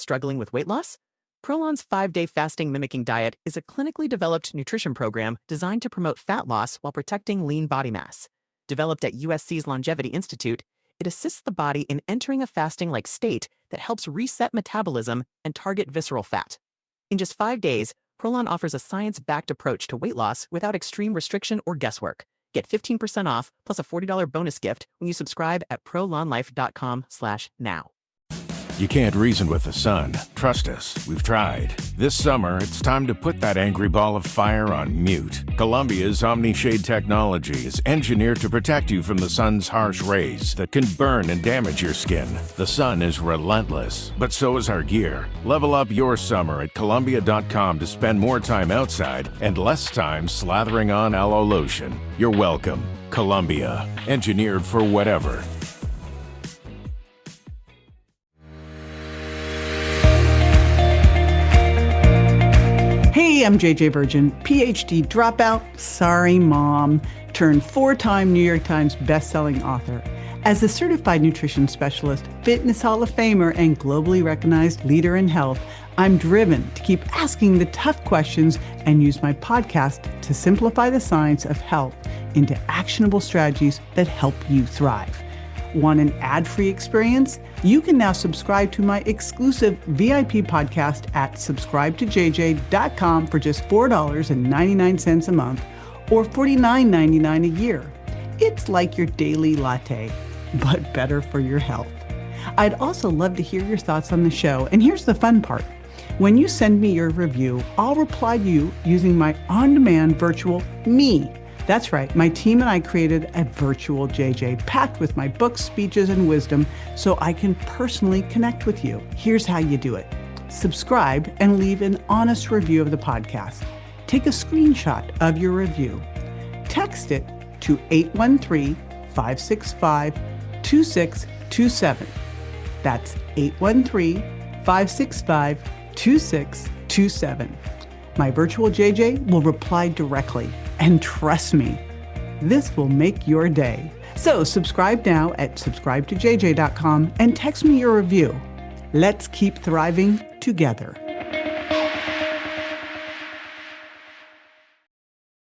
Struggling with weight loss? Prolon's 5-day fasting mimicking diet is a clinically developed nutrition program designed to promote fat loss while protecting lean body mass. Developed at USC's Longevity Institute, it assists the body in entering a fasting-like state that helps reset metabolism and target visceral fat. In just 5 days, Prolon offers a science-backed approach to weight loss without extreme restriction or guesswork. Get 15% off plus a $40 bonus gift when you subscribe at prolonlife.com/now. You can't reason with the sun. Trust us, we've tried. This summer, it's time to put that angry ball of fire on mute. Columbia's OmniShade technology is engineered to protect you from the sun's harsh rays that can burn and damage your skin. The sun is relentless, but so is our gear. Level up your summer at Columbia.com to spend more time outside and less time slathering on aloe lotion. You're welcome. Columbia, engineered for whatever. Hey, I'm JJ Virgin, PhD dropout, sorry mom, turned 4-time New York Times bestselling author. As a certified nutrition specialist, fitness Hall of Famer, and globally recognized leader in health, I'm driven to keep asking the tough questions and use my podcast to simplify the science of health into actionable strategies that help you thrive. Want an ad-free experience? You can now subscribe to my exclusive VIP podcast at subscribetojj.com for just $4.99 a month or $49.99 a year. It's like your daily latte, but better for your health. I'd also love to hear your thoughts on the show. And here's the fun part. When you send me your review, I'll reply to you using my on-demand virtual me. That's right, my team and I created a virtual JJ packed with my books, speeches, and wisdom so I can personally connect with you. Here's how you do it. Subscribe and leave an honest review of the podcast. Take a screenshot of your review. Text it to 813-565-2627. That's 813-565-2627. My virtual JJ will reply directly. And trust me, this will make your day. So subscribe now at subscribetojj.com and text me your review. Let's keep thriving together.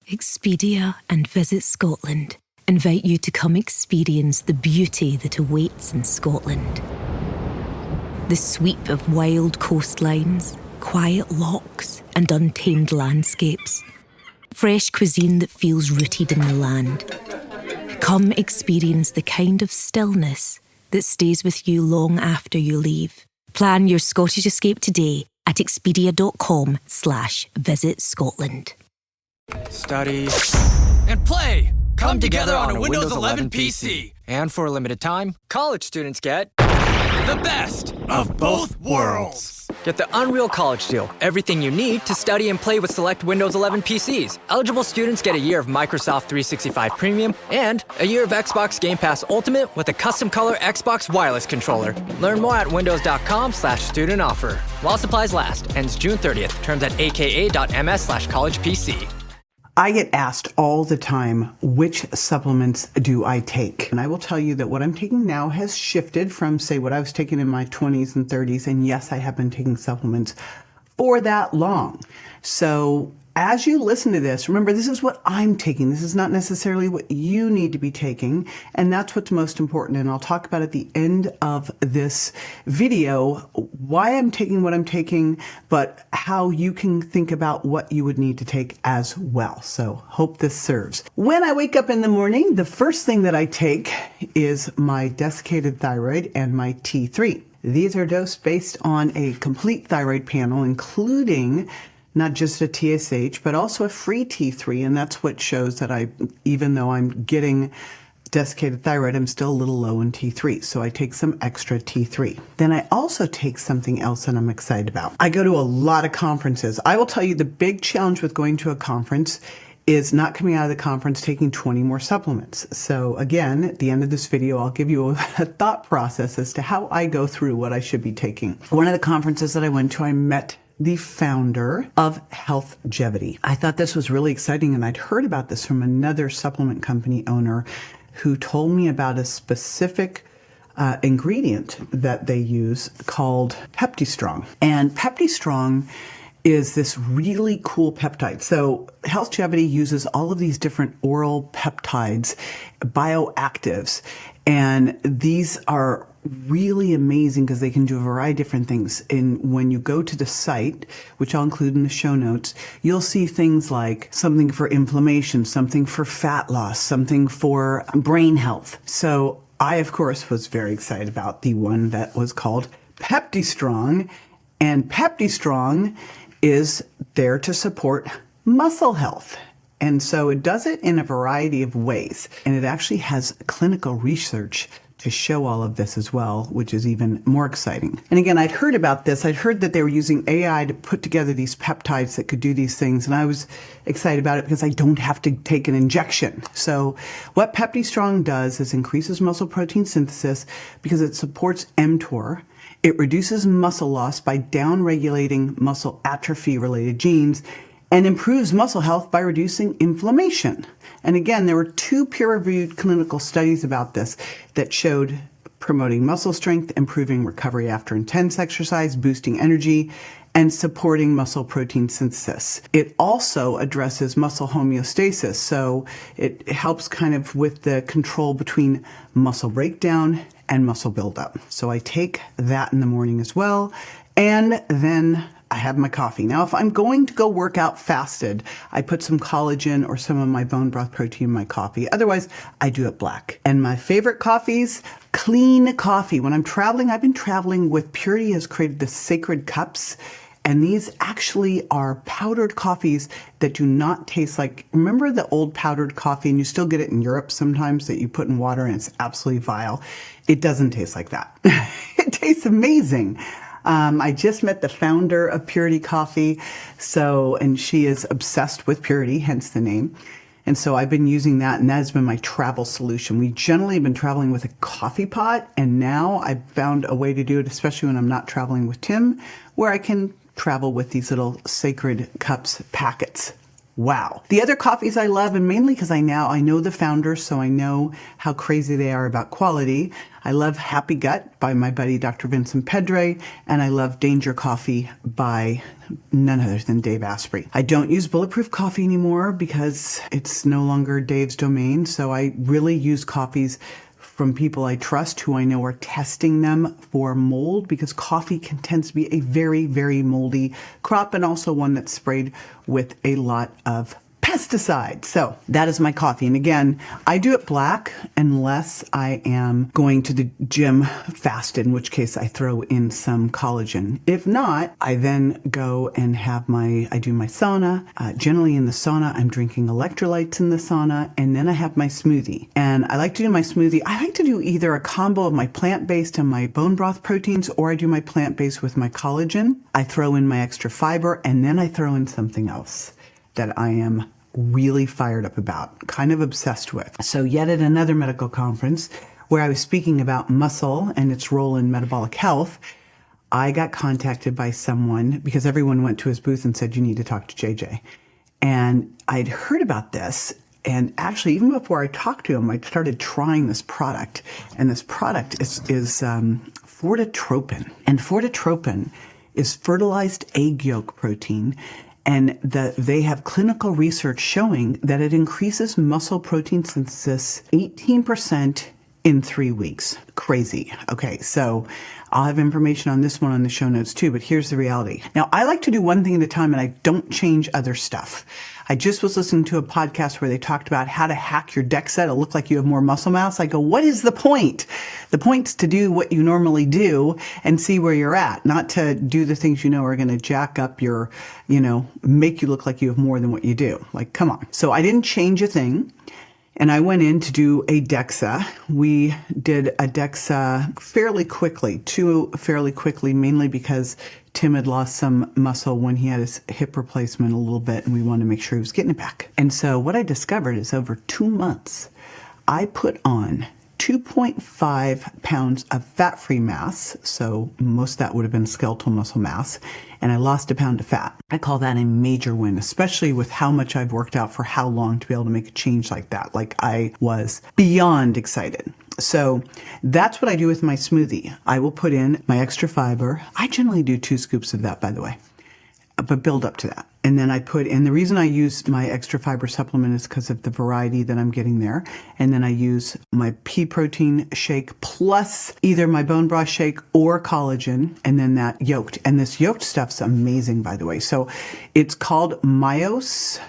Expedia and Visit Scotland invite you to come experience the beauty that awaits in Scotland. The sweep of wild coastlines, quiet lochs, and untamed landscapes. Fresh cuisine that feels rooted in the land. Come experience the kind of stillness that stays with you long after you leave. Plan your Scottish escape today at expedia.com/Visit Scotland. Study and play come together on a Windows 11 PC. And for a limited time, college students get the best of both worlds. Get the Unreal College Deal. Everything you need to study and play with select Windows 11 PCs. Eligible students get a year of Microsoft 365 Premium and a year of Xbox Game Pass Ultimate with a custom color Xbox wireless controller. Learn more at windows.com/student offer. While supplies last. Ends June 30th. Terms at aka.ms/collegepc. I get asked all the time, which supplements do I take? And I will tell you that what I'm taking now has shifted from, say, what I was taking in my 20s and 30s. And yes, I have been taking supplements for that long. So as you listen to this, remember, this is what I'm taking. This is not necessarily what you need to be taking. And that's what's most important. And I'll talk about at the end of this video why I'm taking what I'm taking, but how you can think about what you would need to take as well. So hope this serves. When I wake up in the morning, the first thing that I take is my desiccated thyroid and my T3. These are dosed based on a complete thyroid panel, including not just a TSH, but also a free T3. And that's what shows that even though I'm getting desiccated thyroid, I'm still a little low in T3. So I take some extra T3. Then I also take something else that I'm excited about. I go to a lot of conferences. I will tell you the big challenge with going to a conference is not coming out of the conference taking 20 more supplements. So again, at the end of this video, I'll give you a thought process as to how I go through what I should be taking. One of the conferences that I went to, I met the founder of Healthgevity. I thought this was really exciting, and I'd heard about this from another supplement company owner who told me about a specific ingredient that they use called PeptiStrong. And PeptiStrong is this really cool peptide. So HealthGevity uses all of these different oral peptides, bioactives, and these are really amazing because they can do a variety of different things. And when you go to the site, which I'll include in the show notes, you'll see things like something for inflammation, something for fat loss, something for brain health. So I, of course, was very excited about the one that was called PeptiStrong. And PeptiStrong is there to support muscle health. And so it does it in a variety of ways. And it actually has clinical research to show all of this as well, which is even more exciting. And again, I'd heard about this. I'd heard that they were using AI to put together these peptides that could do these things. And I was excited about it because I don't have to take an injection. So what PeptiStrong does is increases muscle protein synthesis because it supports mTOR. It reduces muscle loss by downregulating muscle atrophy-related genes and improves muscle health by reducing inflammation. And again, there were 2 peer-reviewed clinical studies about this that showed promoting muscle strength, improving recovery after intense exercise, boosting energy, and supporting muscle protein synthesis. It also addresses muscle homeostasis, so it helps kind of with the control between muscle breakdown and muscle buildup. So I take that in the morning as well, and then I have my coffee. Now, if I'm going to go work out fasted, I put some collagen or some of my bone broth protein in my coffee. Otherwise, I do it black. And my favorite coffees, clean coffee. When I'm traveling, I've been traveling with Purity has created the Sacred Cups. And these actually are powdered coffees that do not taste like, remember the old powdered coffee, and you still get it in Europe sometimes, that you put in water and it's absolutely vile. It doesn't taste like that. It tastes amazing. I just met the founder of Purity Coffee, and she is obsessed with Purity, hence the name. And so I've been using that, and that has been my travel solution. We generally have been traveling with a coffee pot, and now I've found a way to do it, especially when I'm not traveling with Tim, where I can travel with these little Sacred Cups packets. Wow. The other coffees I love, and mainly because I know the founders, so I know how crazy they are about quality. I love Happy Gut by my buddy Dr. Vincent Pedre, and I love Danger Coffee by none other than Dave Asprey. I don't use Bulletproof Coffee anymore because it's no longer Dave's domain, so I really use coffees from people I trust who I know are testing them for mold, because coffee tends to be a very, very moldy crop, and also one that's sprayed with a lot of pesticides. So that is my coffee. And again, I do it black unless I am going to the gym fasted, in which case I throw in some collagen. If not, I then go and I do my sauna. Generally in the sauna, I'm drinking electrolytes in the sauna, and then I have my smoothie. And I like to do my smoothie. I like to do either a combo of my plant-based and my bone broth proteins, or I do my plant-based with my collagen. I throw in my extra fiber, and then I throw in something else that I am really fired up about, kind of obsessed with. So yet at another medical conference where I was speaking about muscle and its role in metabolic health, I got contacted by someone because everyone went to his booth and said, you need to talk to JJ. And I'd heard about this. And actually, even before I talked to him, I started trying this product. And this product is Fortitropin. And Fortitropin is fertilized egg yolk protein. And they have clinical research showing that it increases muscle protein synthesis 18% in 3 weeks. Crazy. Okay, so I'll have information on this one on the show notes too, but here's the reality. Now, I like to do one thing at a time, and I don't change other stuff. I just was listening to a podcast where they talked about how to hack your DEXA to look like you have more muscle mass. I go, what is the point? The point's to do what you normally do and see where you're at, not to do the things you know are going to jack up your, make you look like you have more than what you do. Like, come on. So I didn't change a thing. And I went in to do a DEXA. We did a DEXA fairly quickly, mainly because Tim had lost some muscle when he had his hip replacement a little bit, and we wanted to make sure he was getting it back. And so what I discovered is over 2 months, I put on 2.5 pounds of fat-free mass, so most of that would have been skeletal muscle mass, and I lost a pound of fat. I call that a major win, especially with how much I've worked out for how long to be able to make a change like that. Like, I was beyond excited. So that's what I do with my smoothie. I will put in my extra fiber. I generally do 2 scoops of that, by the way, but build up to that. And then I put in, the reason I use my extra fiber supplement is because of the variety that I'm getting there. And then I use my pea protein shake plus either my bone broth shake or collagen, and then that yolked. And this yolked stuff's amazing, by the way. So it's called Myos.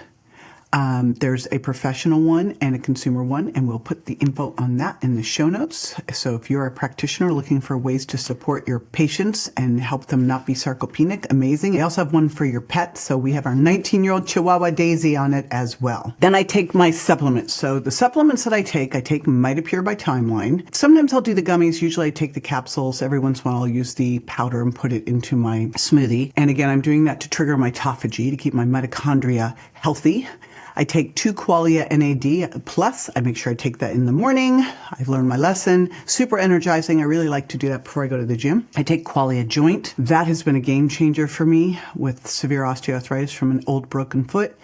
There's a professional one and a consumer one, and we'll put the info on that in the show notes. So if you're a practitioner looking for ways to support your patients and help them not be sarcopenic, amazing. I also have one for your pet. So we have our 19-year-old Chihuahua Daisy on it as well. Then I take my supplements. So the supplements that I take Mitapure by Timeline. Sometimes I'll do the gummies. Usually I take the capsules. Every once in a while I'll use the powder and put it into my smoothie. And again, I'm doing that to trigger my autophagy, to keep my mitochondria healthy. I take 2 Qualia NAD plus. I make sure I take that in the morning. I've learned my lesson. Super energizing. I really like to do that before I go to the gym. I take Qualia Joint. That has been a game changer for me with severe osteoarthritis from an old broken foot.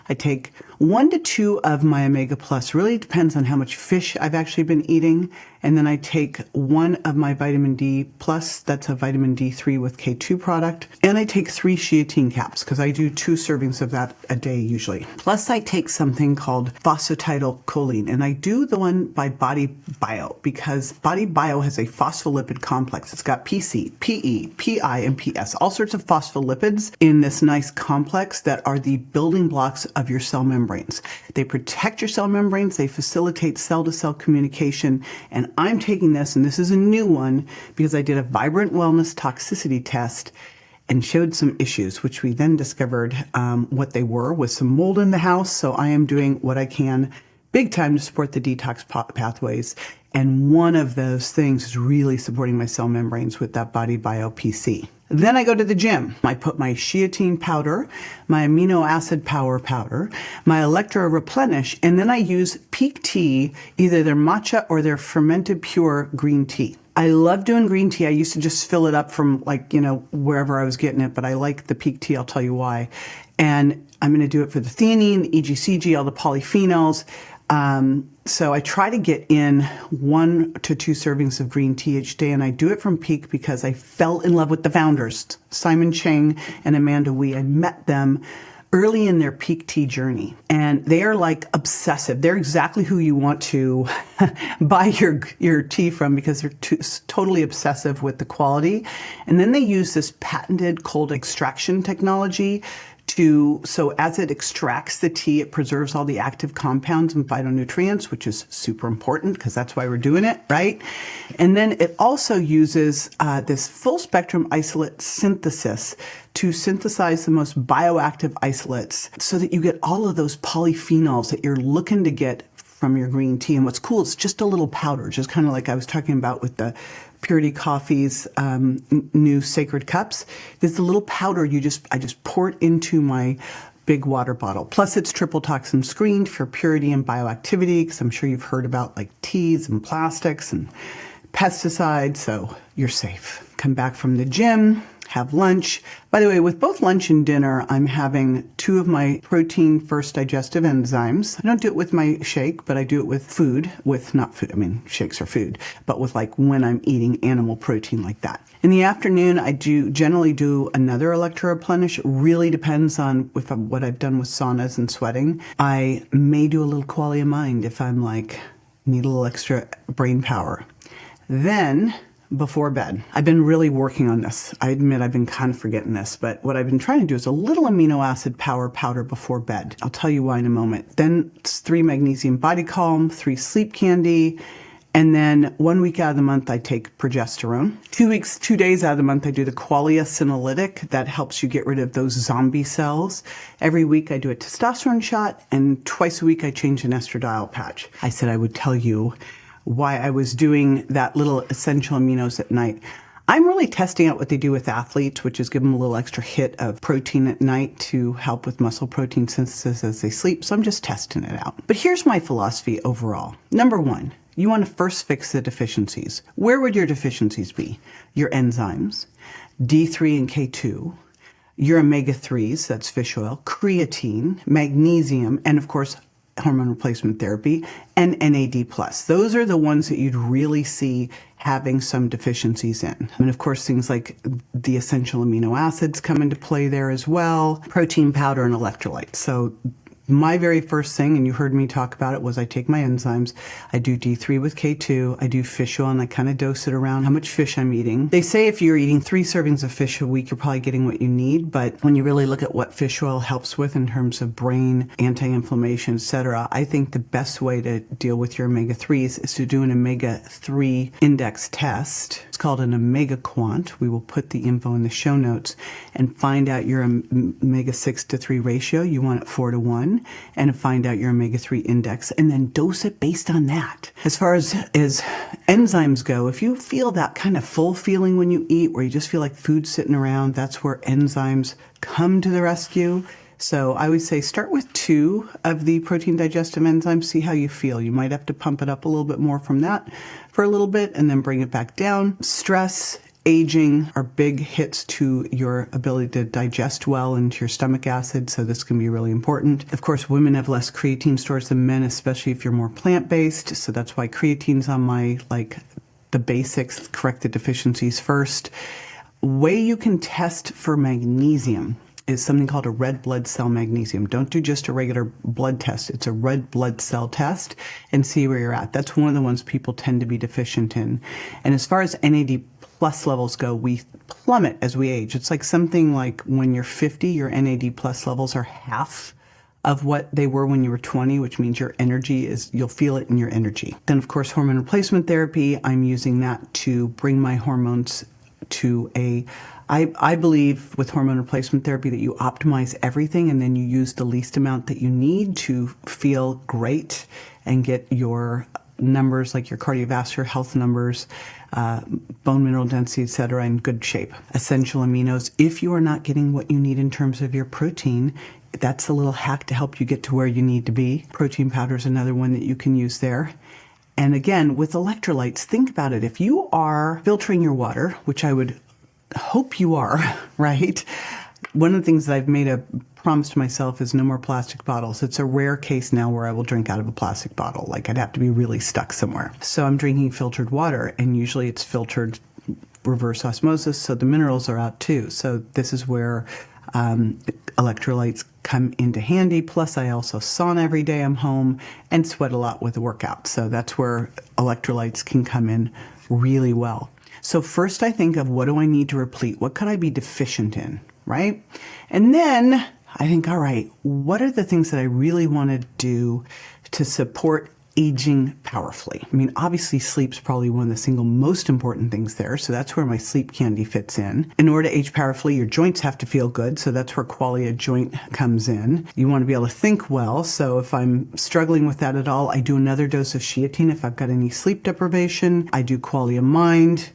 I take 1 to 2 of my Omega Plus. Really depends on how much fish I've actually been eating. And then I take 1 of my vitamin D plus. That's a vitamin D3 with K2 product. And I take 3 Sheatine caps because I do 2 servings of that a day usually. Plus I take something called phosphatidylcholine. And I do the one by Body Bio because Body Bio has a phospholipid complex. It's got PC, PE, PI, and PS. All sorts of phospholipids in this nice complex that are the building blocks of your cell membranes. They protect your cell membranes. They facilitate cell-to-cell communication. And I'm taking this, and this is a new one, because I did a Vibrant Wellness toxicity test and showed some issues, which we then discovered what they were, with some mold in the house. So I am doing what I can big time to support the detox pathways. And one of those things is really supporting my cell membranes with that Body Bio PC. Then I go to the gym. I put my Sheatine powder, my amino acid power powder, my Electro Replenish, and then I use Peak Tea, either their matcha or their fermented pure green tea. I love doing green tea. I used to just fill it up from wherever I was getting it, but I like the Peak Tea. I'll tell you why. And I'm going to do it for the theanine, the EGCG, all the polyphenols. So I try to get in 1 to 2 servings of green tea each day, and I do it from Peak because I fell in love with the founders, Simon Cheng and Amanda Wee. I met them early in their Peak Tea journey, and they are like obsessive. They're exactly who you want to buy your tea from because they're totally obsessive with the quality. And then they use this patented cold extraction technology so as it extracts the tea, it preserves all the active compounds and phytonutrients, which is super important because that's why we're doing it, right? And then it also uses this full spectrum isolate synthesis to synthesize the most bioactive isolates so that you get all of those polyphenols that you're looking to get from your green tea. And what's cool, it's just a little powder, just kind of like I was talking about with the Purity Coffee's new Sacred Cups. There's a little powder I just pour it into my big water bottle. Plus it's triple toxin screened for purity and bioactivity, because I'm sure you've heard about like teas and plastics and pesticides, so you're safe. Come back from the gym, have lunch. By the way, with both lunch and dinner, I'm having 2 of my protein first digestive enzymes. I don't do it with my shake, but I do it with food, shakes are food, but with when I'm eating animal protein like that. In the afternoon, I generally do another Electro Replenish. It really depends on what I've done with saunas and sweating. I may do a little Qualia Mind if I'm need a little extra brain power. Then, before bed, I've been really working on this. I admit I've been kind of forgetting this, but what I've been trying to do is a little amino acid power powder before bed. I'll tell you why in a moment. Then it's 3 magnesium body calm, 3 sleep candy, and then 1 week out of the month I take progesterone. 2 days out of the month I do the Qualia Senolytic. That helps you get rid of those zombie cells. Every week I do a testosterone shot, and twice a week I change an estradiol patch. I said I would tell you why I was doing that little essential aminos at night. I'm really testing out what they do with athletes, which is give them a little extra hit of protein at night to help with muscle protein synthesis as they sleep. So I'm just testing it out. But here's my philosophy overall. Number 1, you want to first fix the deficiencies. Where would your deficiencies be? Your enzymes, D3 and K2, your omega-3s, that's fish oil, creatine, magnesium, and of course, hormone replacement therapy, and NAD+. Those are the ones that you'd really see having some deficiencies in. And of course, things like the essential amino acids come into play there as well, protein powder and electrolytes. So my very first thing, and you heard me talk about it, was I take my enzymes. I do D3 with K2. I do fish oil, and I kind of dose it around how much fish I'm eating. They say if you're eating 3 servings of fish a week, you're probably getting what you need. But when you really look at what fish oil helps with in terms of brain, anti-inflammation, etc., I think the best way to deal with your omega-3s is to do an omega-3 index test. It's called an omega quant. We will put the info in the show notes, and find out your omega-6 to 3 ratio. You want it 4 to 1. And find out your omega-3 index, and then dose it based on that. As far as enzymes go, if you feel that kind of full feeling when you eat, where you just feel like food's sitting around, that's where enzymes come to the rescue. So I would say start with 2 of the protein digestive enzymes, see how you feel. You might have to pump it up a little bit more from that for a little bit, and then bring it back down. Stress, aging are big hits to your ability to digest well into your stomach acid, so this can be really important. Of course, women have less creatine stores than men, especially if you're more plant-based, so that's why creatine's on my, the basics, correct the deficiencies first. Way you can test for magnesium is something called a red blood cell magnesium. Don't do just a regular blood test. It's a red blood cell test, and see where you're at. That's one of the ones people tend to be deficient in. And as far as NAD+ levels go, we plummet as we age. It's like something like when you're 50, your NAD+ levels are half of what they were when you were 20, which means your energy you'll feel it in your energy. Then, of course, hormone replacement therapy, I'm using that to bring my hormones to I believe with hormone replacement therapy that you optimize everything, and then you use the least amount that you need to feel great and get your numbers, like your cardiovascular health numbers, bone mineral density, etc., in good shape. Essential aminos, if you are not getting what you need in terms of your protein, that's a little hack to help you get to where you need to be. Protein powder is another one that you can use there. And again, with electrolytes, think about it. If you are filtering your water, which I would hope you are, right? One of the things that I've made a promise to myself is no more plastic bottles. It's a rare case now where I will drink out of a plastic bottle. Like, I'd have to be really stuck somewhere. So I'm drinking filtered water, and usually it's filtered reverse osmosis, so the minerals are out too. So this is where electrolytes come into handy. Plus, I also sauna every day I'm home and sweat a lot with the workout. So that's where electrolytes can come in really well. So first I think of, what do I need to replete? What could I be deficient in, right? And then I think, all right, what are the things that I really want to do to support aging powerfully? I mean, obviously sleep's probably one of the single most important things there, so that's where my sleep candy fits in. In order to age powerfully, your joints have to feel good, so that's where qualia joint comes in. You want to be able to think well, so if I'm struggling with that at all, I do another dose of sheatine if I've got any sleep deprivation. I do qualia mind,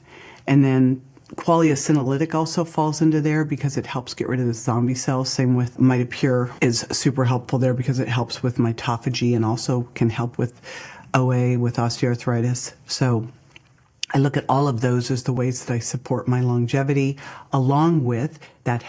and then qualia senolytic also falls into there because it helps get rid of the zombie cells. Same with Mitopure is super helpful there because it helps with mitophagy and also can help with OA, with osteoarthritis. So I look at all of those as the ways that I support my longevity, along with that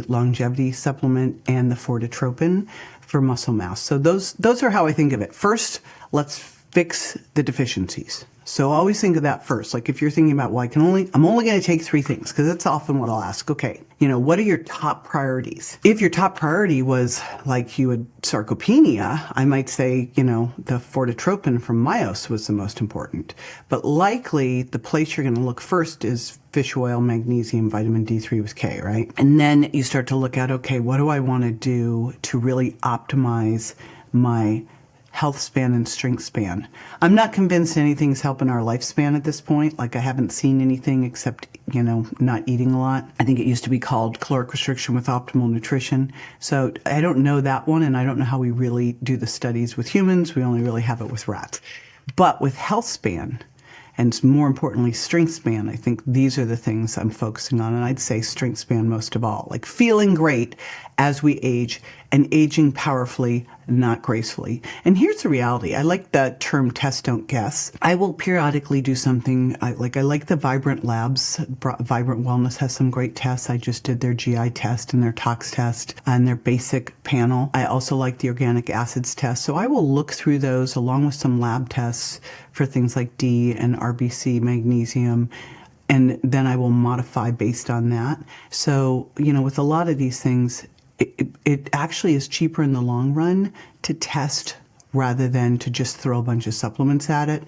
longevity supplement and the fortitropin for muscle mass. So those are how I think of it. First, let's fix the deficiencies. So always think of that first. Like, if you're thinking about, well, I'm only going to take 3 things, because that's often what I'll ask. Okay, what are your top priorities? If your top priority was like you had sarcopenia, I might say, the fortitropin from Myos was the most important. But likely the place you're going to look first is fish oil, magnesium, vitamin D3 with K, right? And then you start to look at, okay, what do I want to do to really optimize my health span and strength span? I'm not convinced anything's helping our lifespan at this point. Like, I haven't seen anything except, not eating a lot. I think it used to be called caloric restriction with optimal nutrition. So I don't know that one, and I don't know how we really do the studies with humans. We only really have it with rats. But with health span, and more importantly, strength span, I think these are the things I'm focusing on. And I'd say strength span most of all, like feeling great as we age and aging powerfully, not gracefully. And here's the reality. I like the term test, don't guess. I will periodically do something. I like the Vibrant Labs. Vibrant Wellness has some great tests. I just did their GI test and their tox test and their basic panel. I also like the organic acids test. So I will look through those along with some lab tests for things like D and RBC, magnesium, and then I will modify based on that. So, with a lot of these things, it actually is cheaper in the long run to test rather than to just throw a bunch of supplements at it.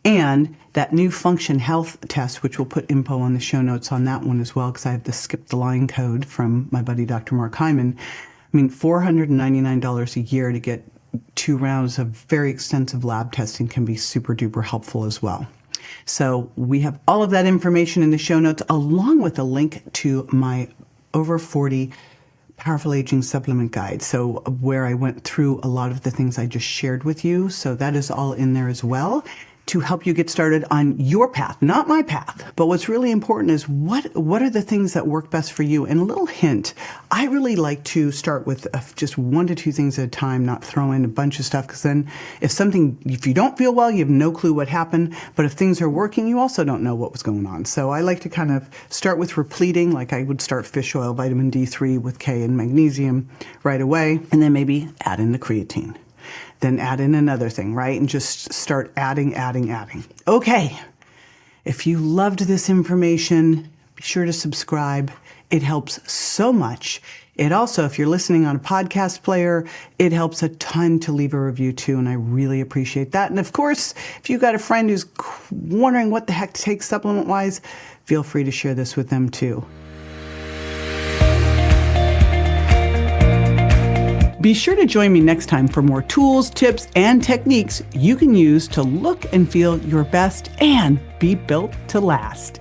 And that new Function Health test, which we'll put info on the show notes on that one as well, because I have the skip the line code from my buddy Dr. Mark Hyman. $499 a year to get 2 rounds of very extensive lab testing can be super duper helpful as well. So we have all of that information in the show notes, along with a link to my over 40 Powerful Aging Supplement Guide. So where I went through a lot of the things I just shared with you. So that is all in there as well to help you get started on your path, not my path. But what's really important is what are the things that work best for you? And a little hint, I really like to start with just 1 to 2 things at a time, not throw in a bunch of stuff, because then if you don't feel well, you have no clue what happened. But if things are working, you also don't know what was going on. So I like to kind of start with repleting, like I would start fish oil, vitamin D3 with K and magnesium right away, and then maybe add in the creatine. Then add in another thing, right? And just start adding. Okay. If you loved this information, be sure to subscribe. It helps so much. It also, if you're listening on a podcast player, it helps a ton to leave a review too, and I really appreciate that. And of course, if you've got a friend who's wondering what the heck to take supplement-wise, feel free to share this with them too. Be sure to join me next time for more tools, tips, and techniques you can use to look and feel your best and be built to last.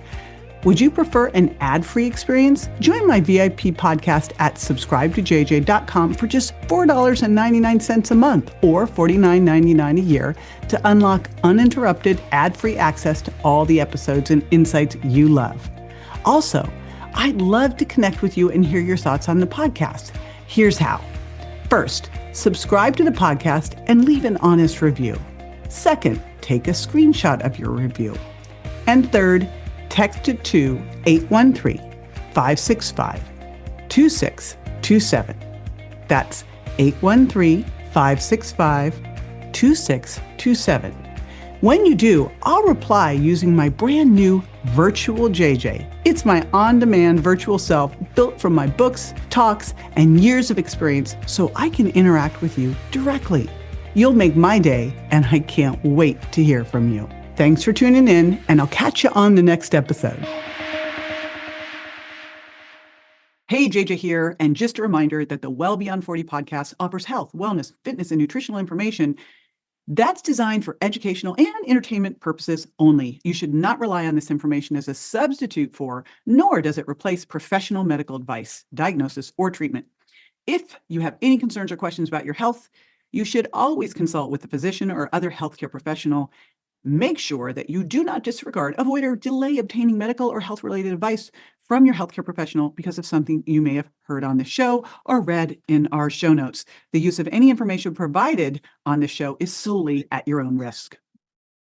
Would you prefer an ad-free experience? Join my VIP podcast at subscribetojj.com for just $4.99 a month or $49.99 a year to unlock uninterrupted ad-free access to all the episodes and insights you love. Also, I'd love to connect with you and hear your thoughts on the podcast. Here's how. First, subscribe to the podcast and leave an honest review. Second, take a screenshot of your review. And third, text it to 813-565-2627. That's 813-565-2627. When you do, I'll reply using my brand new Virtual JJ. It's my on-demand virtual self built from my books, talks, and years of experience so I can interact with you directly. You'll make my day, and I can't wait to hear from you. Thanks for tuning in, and I'll catch you on the next episode. Hey, JJ here, and just a reminder that the Well Beyond 40 podcast offers health, wellness, fitness, and nutritional information that's designed for educational and entertainment purposes only. You should not rely on this information as a substitute for, nor does it replace professional medical advice, diagnosis, or treatment. If you have any concerns or questions about your health, you should always consult with a physician or other healthcare professional. Make sure that you do not disregard, avoid, or delay obtaining medical or health-related advice from your healthcare professional because of something you may have heard on the show or read in our show notes. The use of any information provided on the show is solely at your own risk.